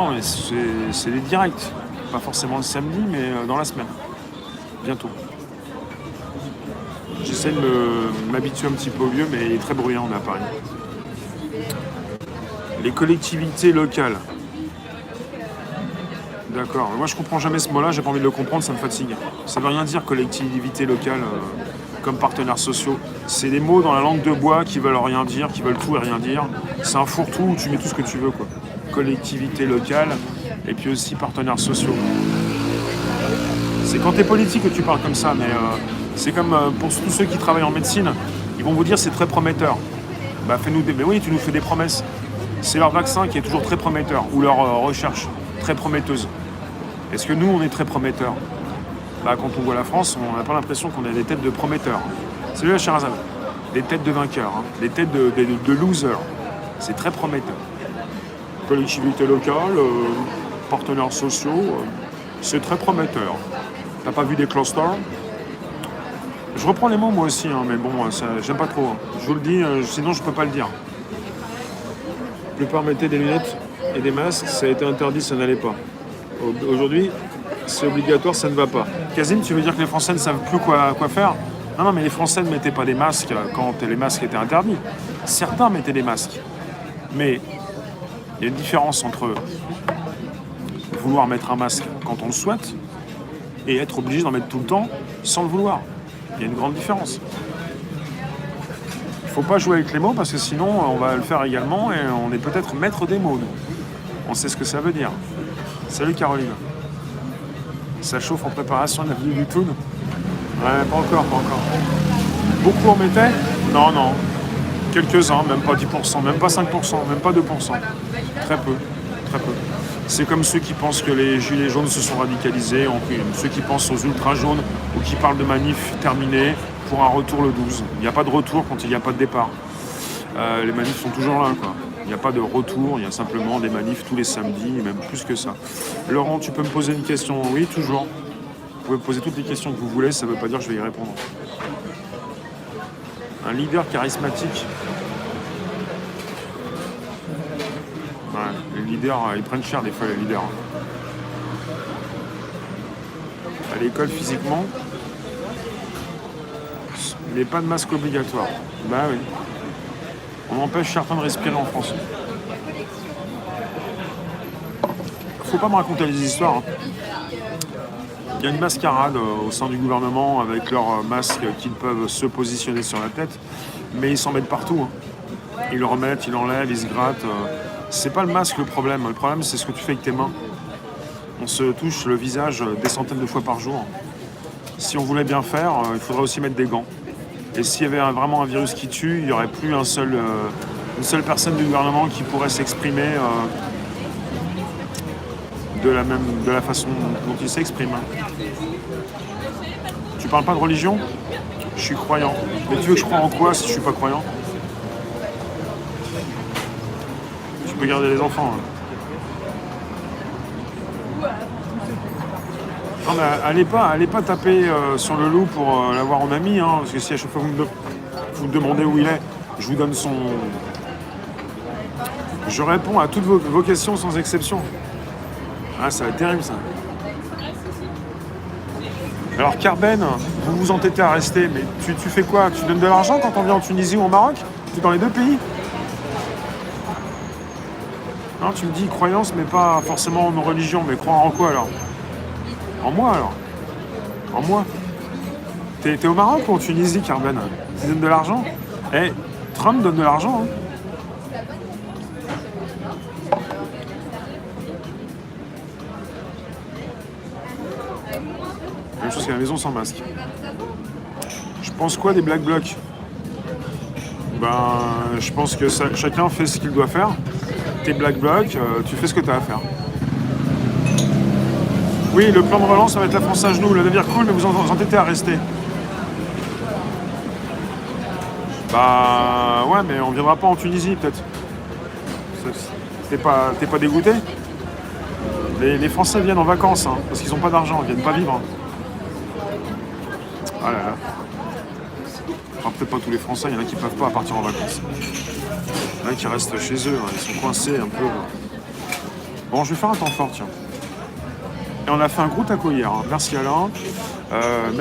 Non, mais c'est les directs. Pas forcément le samedi, mais dans la semaine. Bientôt. J'essaie de m'habituer un petit peu au lieu, mais il est très bruyant, on est à Paris. Les collectivités locales. D'accord. Moi, je comprends jamais ce mot-là, j'ai pas envie de le comprendre, ça me fatigue. Ça veut rien dire, collectivité locale, comme partenaires sociaux. C'est des mots dans la langue de bois qui veulent rien dire, qui veulent tout et rien dire. C'est un fourre-tout où tu mets tout ce que tu veux, quoi. Collectivité locale, et puis aussi partenaires sociaux. C'est quand t'es politique que tu parles comme ça, mais c'est comme pour tous ceux qui travaillent en médecine, ils vont vous dire c'est très prometteur. Bah fais-nous des... Mais oui, tu nous fais des promesses. C'est leur vaccin qui est toujours très prometteur, ou leur recherche très prometteuse. Est-ce que nous, on est très prometteurs? Bah, quand on voit la France, on n'a pas l'impression qu'on a des têtes de prometteurs. C'est lui, Sherazade. Des têtes de vainqueurs, hein. Des têtes de losers. C'est très prometteur. Collectivité locale, partenaires sociaux, c'est très prometteur. T'as pas vu des clusters? Je reprends les mots moi aussi, hein, mais bon, j'aime pas trop. Hein. Je vous le dis, sinon je peux pas le dire. La plupart mettaient des lunettes et des masques, ça a été interdit, ça n'allait pas. Aujourd'hui, c'est obligatoire, ça ne va pas. Kazim, tu veux dire que les Français ne savent plus quoi faire? Non, mais les Français ne mettaient pas des masques quand les masques étaient interdits. Certains mettaient des masques. Mais il y a une différence entre vouloir mettre un masque quand on le souhaite et être obligé d'en mettre tout le temps sans le vouloir. Il y a une grande différence. Il ne faut pas jouer avec les mots parce que sinon on va le faire également et on est peut-être maître des mots, nous. On sait ce que ça veut dire. Salut Caroline. Ça chauffe en préparation de la venue du Toon? Ouais, pas encore. Beaucoup en mettaient? Non. Quelques-uns, même pas 10%, même pas 5%, même pas 2%. Très peu. C'est comme ceux qui pensent que les gilets jaunes se sont radicalisés, ceux qui pensent aux ultra jaunes ou qui parlent de manifs terminés pour un retour le 12. Il n'y a pas de retour quand il n'y a pas de départ. Les manifs sont toujours là, quoi. Il n'y a pas de retour, il y a simplement des manifs tous les samedis, même plus que ça. Laurent, tu peux me poser une question? Oui, toujours. Vous pouvez me poser toutes les questions que vous voulez, ça ne veut pas dire que je vais y répondre. Un leader charismatique. Ouais, les leaders, ils prennent cher des fois, les leaders. À l'école, physiquement, mais pas de masque obligatoire. Bah oui. On empêche certains de respirer en France. Faut pas me raconter les histoires. Hein. Il y a une mascarade au sein du gouvernement avec leurs masques qu'ils peuvent se positionner sur la tête, mais ils s'en mettent partout. Hein. Ils le remettent, ils l'enlèvent, ils se grattent. C'est pas le masque le problème. Le problème, c'est ce que tu fais avec tes mains. On se touche le visage des centaines de fois par jour. Si on voulait bien faire, il faudrait aussi mettre des gants. Et s'il y avait vraiment un virus qui tue, il n'y aurait plus une seule personne du gouvernement qui pourrait s'exprimer de la façon dont il s'exprime. Tu parles pas de religion? Je suis croyant. Mais tu veux que je croie en quoi si je suis pas croyant? Tu peux garder les enfants. Hein. Non, mais allez pas taper sur le loup pour l'avoir en ami, hein, parce que si à chaque fois vous me demandez où il est, je vous donne son... Je réponds à toutes vos questions sans exception. Ah, ça va être terrible, ça. Alors, Carben, vous vous entêtez à rester, mais tu fais quoi? Tu donnes de l'argent quand on vient en Tunisie ou au Maroc? Tu es dans les deux pays? Non, tu me dis croyance, mais pas forcément en religion. Mais croire en quoi, alors? En moi, alors? En moi? T'es au Maroc ou en Tunisie, Carben? Tu donnes de l'argent? Eh, Trump donne de l'argent, hein. Même chose qu'à la maison sans masque. Je pense quoi des Black Blocs? Je pense que chacun fait ce qu'il doit faire. T'es Black Bloc, tu fais ce que t'as à faire. Oui, le plan de relance, ça va être la France à genoux. Le navire cool, mais vous entêtez à rester. Ouais, mais on viendra pas en Tunisie, peut-être. T'es pas dégoûté? Les Français viennent en vacances, hein, parce qu'ils n'ont pas d'argent, ils viennent pas vivre. Hein. Ah là là. Enfin, peut-être pas tous les Français, il y en a qui peuvent pas partir en vacances. Il y en a qui restent chez eux, hein, ils sont coincés un peu. Bon, je vais faire un temps fort, tiens. Et on a fait un gros taco hier, hein. Merci Alain. Merci.